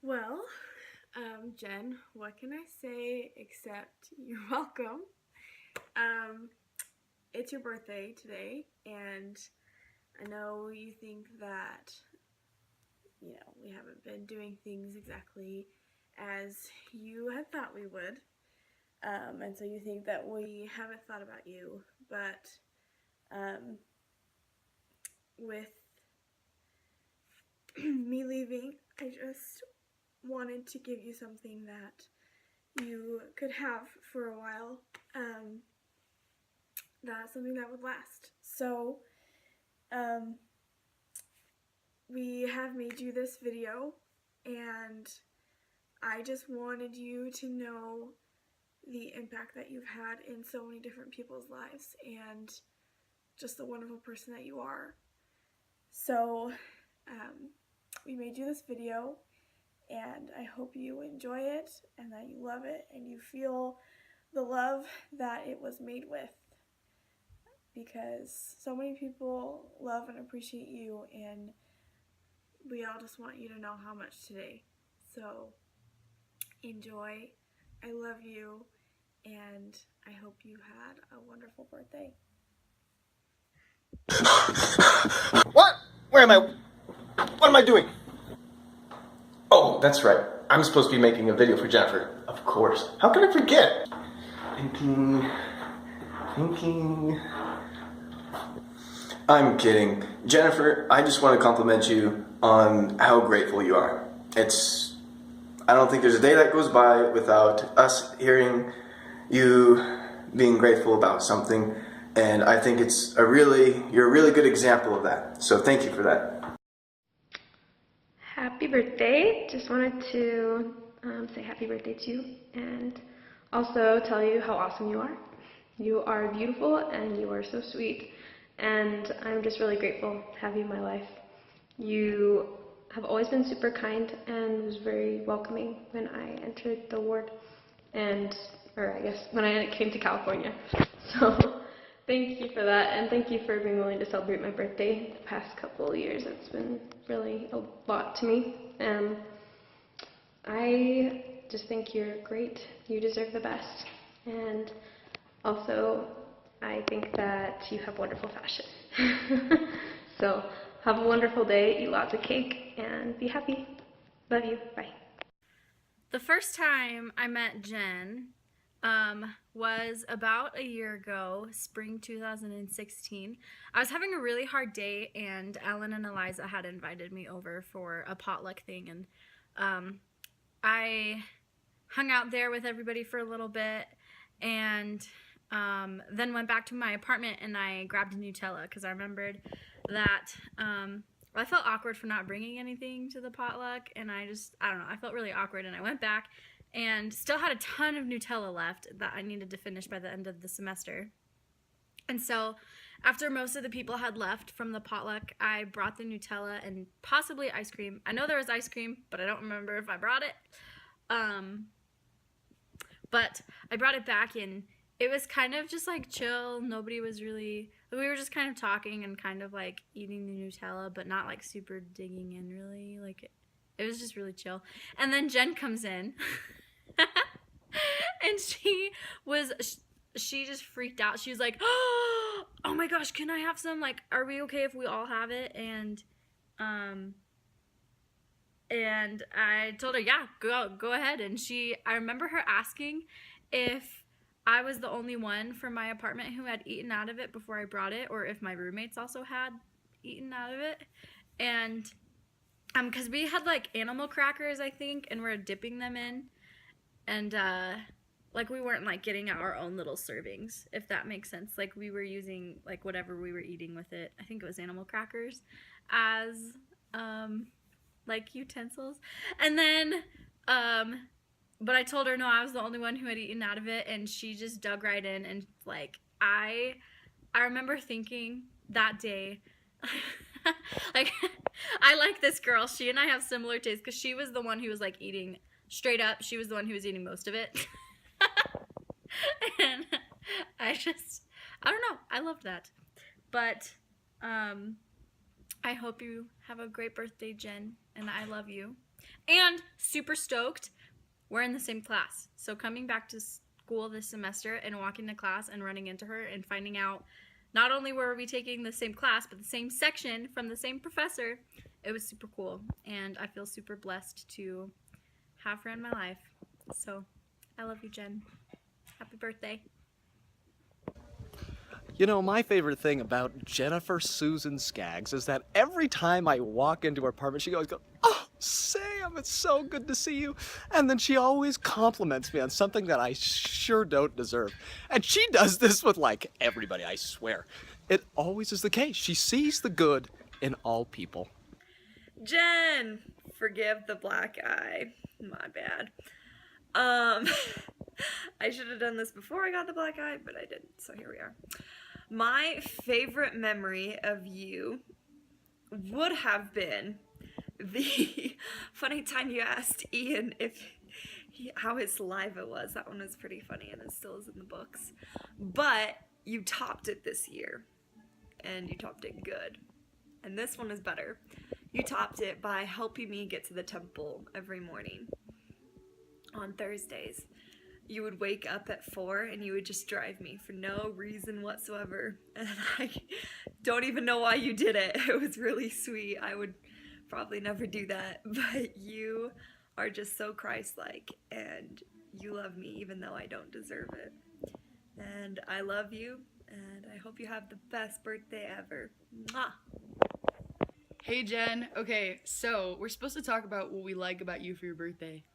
Well, Jen, what can I say except you're welcome? Um, it's your birthday today, and I know you think that, we haven't been doing things exactly as you had thought we would. And so you think that we haven't thought about you, but um, with me leaving, I just wanted to give you something that you could have for a while. That's something that would last. So, um, we have made you this video, and I just wanted you to know the impact that you've had in so many different people's lives and just the wonderful person that you are. So, we made you this video, and I hope you enjoy it and that you love it and you feel the love that it was made with, because so many people love and appreciate you, and we all just want you to know how much today. So enjoy. I love you, and I hope you had a wonderful birthday. What? Where am I? What am I doing? Oh, that's right. I'm supposed to be making a video for Jennifer. Of course. How can I forget? Thinking. I'm kidding. Jennifer, I just want to compliment you on how grateful you are. I don't think there's a day that goes by without us hearing you being grateful about something. And I think you're a really good example of that. So thank you for that. Happy birthday. Just wanted to say happy birthday to you and also tell you how awesome you are. You are beautiful and you are so sweet, and I'm just really grateful to have you in my life. You have always been super kind and was very welcoming when I entered the ward, or I guess when I came to California. So thank you for that, and thank you for being willing to celebrate my birthday the past couple of years. It's been really a lot to me. I just think you're great. You deserve the best. And also, I think that you have wonderful fashion. So have a wonderful day, eat lots of cake, and be happy. Love you. Bye. The first time I met Jen was about a year ago, spring 2016. I was having a really hard day, and Ellen and Eliza had invited me over for a potluck thing, and I hung out there with everybody for a little bit, and then went back to my apartment and I grabbed a Nutella because I remembered that I felt awkward for not bringing anything to the potluck, and I don't know, I felt really awkward, and I went back and still had a ton of Nutella left that I needed to finish by the end of the semester. And so after most of the people had left from the potluck, I brought the Nutella and possibly ice cream. I know there was ice cream, but I don't remember if I brought it. But I brought it back, and it was kind of just like chill. Nobody was really, we were just kind of talking and kind of like eating the Nutella, but not like super digging in really. Like it was just really chill. And then Jen comes in and she just freaked out. She was like, oh my gosh, can I have some? Like, are we okay if we all have it? And I told her, yeah, go ahead. And I remember her asking if I was the only one from my apartment who had eaten out of it before I brought it, or if my roommates also had eaten out of it. And because we had like animal crackers, I think, and we're dipping them in, and like we weren't like getting our own little servings, if that makes sense. Like we were using like whatever we were eating with it, I think it was animal crackers, as like utensils. And then but I told her no, I was the only one who had eaten out of it, and she just dug right in. And like I remember thinking that day like I like this girl, she and I have similar tastes, because she was the one who was like eating straight up, she was the one who was eating most of it. And I don't know, I loved that. But I hope you have a great birthday, Jen, and I love you. And super stoked, we're in the same class. So coming back to school this semester and walking to class and running into her and finding out not only were we taking the same class, but the same section from the same professor, it was super cool. And I feel super blessed to have her in my life. So I love you, Jen. Happy birthday. You know, my favorite thing about Jennifer Susan Skaggs is that every time I walk into her apartment, she always goes, "Oh, Sam, it's so good to see you." And then she always compliments me on something that I sure don't deserve. And she does this with like everybody, I swear. It always is the case. She sees the good in all people. Jen, forgive the black eye. My bad. I should have done this before I got the black eye, but I didn't, so here we are. My favorite memory of you would have been the funny time you asked Ian how his saliva was. That one was pretty funny, and it still is in the books. But you topped it this year, and you topped it good. And this one is better. You topped it by helping me get to the temple every morning on Thursdays. You would wake up at 4 and you would just drive me for no reason whatsoever. And I don't even know why you did it. It was really sweet. I would probably never do that. But you are just so Christ-like, and you love me even though I don't deserve it. And I love you, and I hope you have the best birthday ever. Mwah! Hey Jen, okay, so we're supposed to talk about what we like about you for your birthday.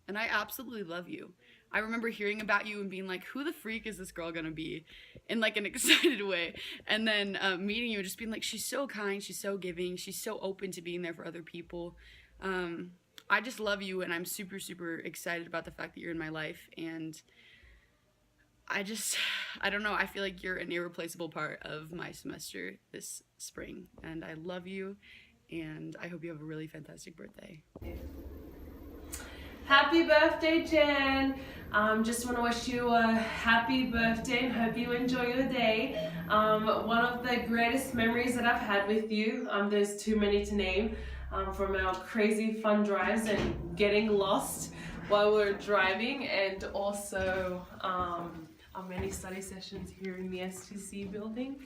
And I absolutely love you. I remember hearing about you and being like, who the freak is this girl gonna be? In like an excited way. And then meeting you and just being like, she's so kind, she's so giving, she's so open to being there for other people. I just love you, and I'm super, super excited about the fact that you're in my life. And I don't know, I feel like you're an irreplaceable part of my semester this spring. And I love you, and I hope you have a really fantastic birthday. Happy birthday, Jen. Just want to wish you a happy birthday and hope you enjoy your day. One of the greatest memories that I've had with you, there's too many to name, from our crazy fun drives and getting lost while we're driving, and also our many study sessions here in the STC building.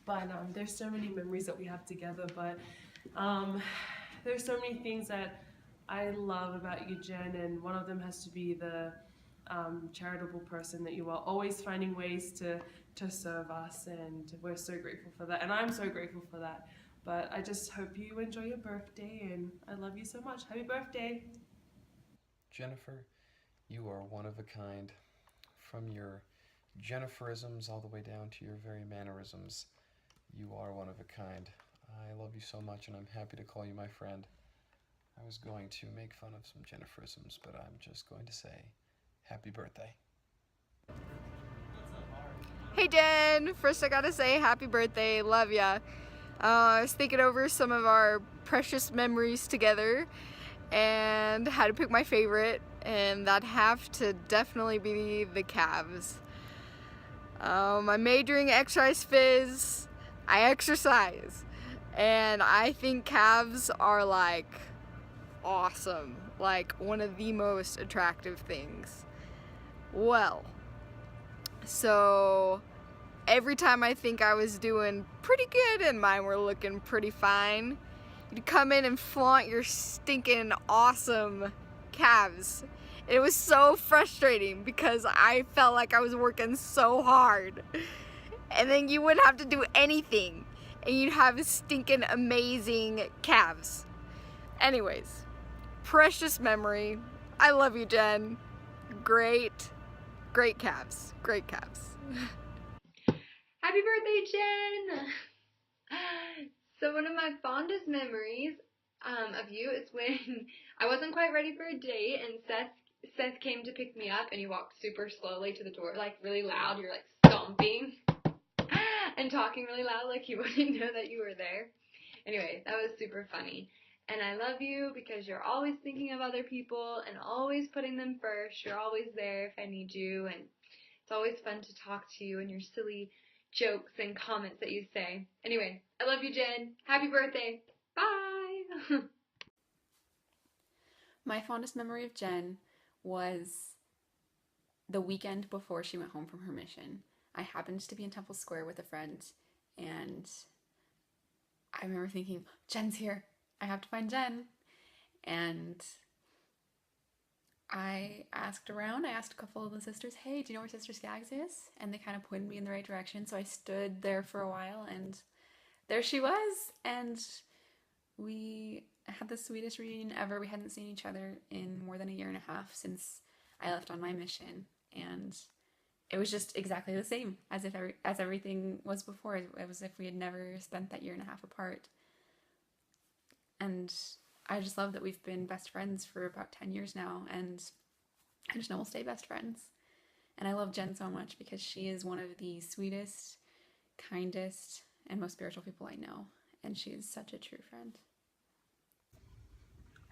But there's so many memories that we have together, but there's so many things that I love about you, Jen, and one of them has to be the charitable person that you are, always finding ways to serve us, and we're so grateful for that, and I'm so grateful for that. But I just hope you enjoy your birthday, and I love you so much. Happy birthday! Jennifer, you are one of a kind. From your Jenniferisms all the way down to your very mannerisms, you are one of a kind. I love you so much, and I'm happy to call you my friend. I was going to make fun of some Jenniferisms, but I'm just going to say happy birthday. Hey Jen, first I gotta say happy birthday, love ya. I was thinking over some of our precious memories together and had to pick my favorite, and that'd have to definitely be the calves. I'm majoring exercise phys, I exercise, and I think calves are like awesome, like one of the most attractive things. Well, so every time I think I was doing pretty good and mine were looking pretty fine, you'd come in and flaunt your stinking awesome calves. It was so frustrating because I felt like I was working so hard, and then you wouldn't have to do anything and you'd have stinking amazing calves. Anyways, precious memory. I love you, Jen. Great calves. Great calves. Happy birthday, Jen! So one of my fondest memories of you is when I wasn't quite ready for a date, and Seth came to pick me up, and he walked super slowly to the door, like really loud. You're like stomping and talking really loud like he wouldn't know that you were there. Anyway, that was super funny. And I love you because you're always thinking of other people and always putting them first. You're always there if I need you, and it's always fun to talk to you and your silly jokes and comments that you say. Anyway, I love you, Jen. Happy birthday. Bye. My fondest memory of Jen was the weekend before she went home from her mission. I happened to be in Temple Square with a friend, and I remember thinking, Jen's here. I have to find Jen. And I asked around. I asked a couple of the sisters, hey, do you know where Sister Skaggs is? And they kind of pointed me in the right direction. So I stood there for a while, and there she was. And we had the sweetest reunion ever. We hadn't seen each other in more than a year and a half since I left on my mission. And it was just exactly the same as if everything was before. It was as if we had never spent that year and a half apart. And I just love that we've been best friends for about 10 years now, and I just know we'll stay best friends. And I love Jen so much because she is one of the sweetest, kindest, and most spiritual people I know, and she is such a true friend.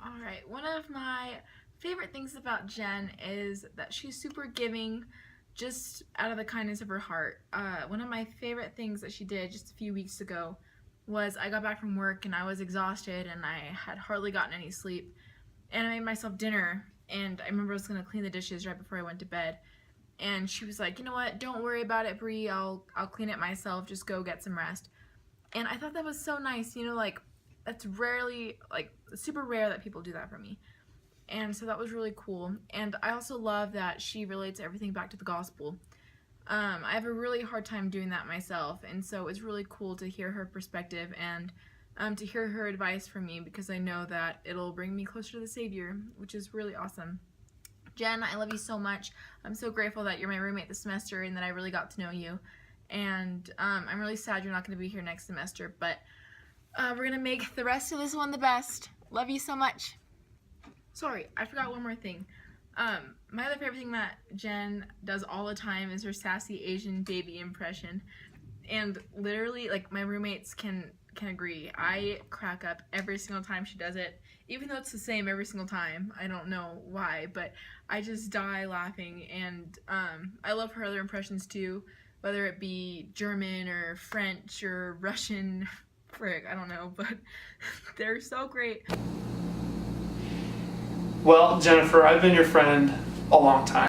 Alright, one of my favorite things about Jen is that she's super giving, just out of the kindness of her heart. One of my favorite things that she did just a few weeks ago was I got back from work and I was exhausted and I had hardly gotten any sleep, and I made myself dinner, and I remember I was going to clean the dishes right before I went to bed, and she was like, you know what, don't worry about it, Bree, I'll clean it myself, just go get some rest. And I thought that was so nice, you know, like, that's rarely, like, super rare that people do that for me. And so that was really cool. And I also love that she relates everything back to the gospel. I have a really hard time doing that myself, and so it's really cool to hear her perspective and to hear her advice from me, because I know that it'll bring me closer to the Savior, which is really awesome. Jen, I love you so much. I'm so grateful that you're my roommate this semester and that I really got to know you. And I'm really sad you're not going to be here next semester, but we're going to make the rest of this one the best. Love you so much. Sorry, I forgot one more thing. My other favorite thing that Jen does all the time is her sassy Asian baby impression. And literally, like, my roommates can agree. I crack up every single time she does it, even though it's the same every single time. I don't know why, but I just die laughing. And I love her other impressions too, whether it be German or French or Russian. Frick, I don't know, but they're so great. Well, Jennifer, I've been your friend a long time.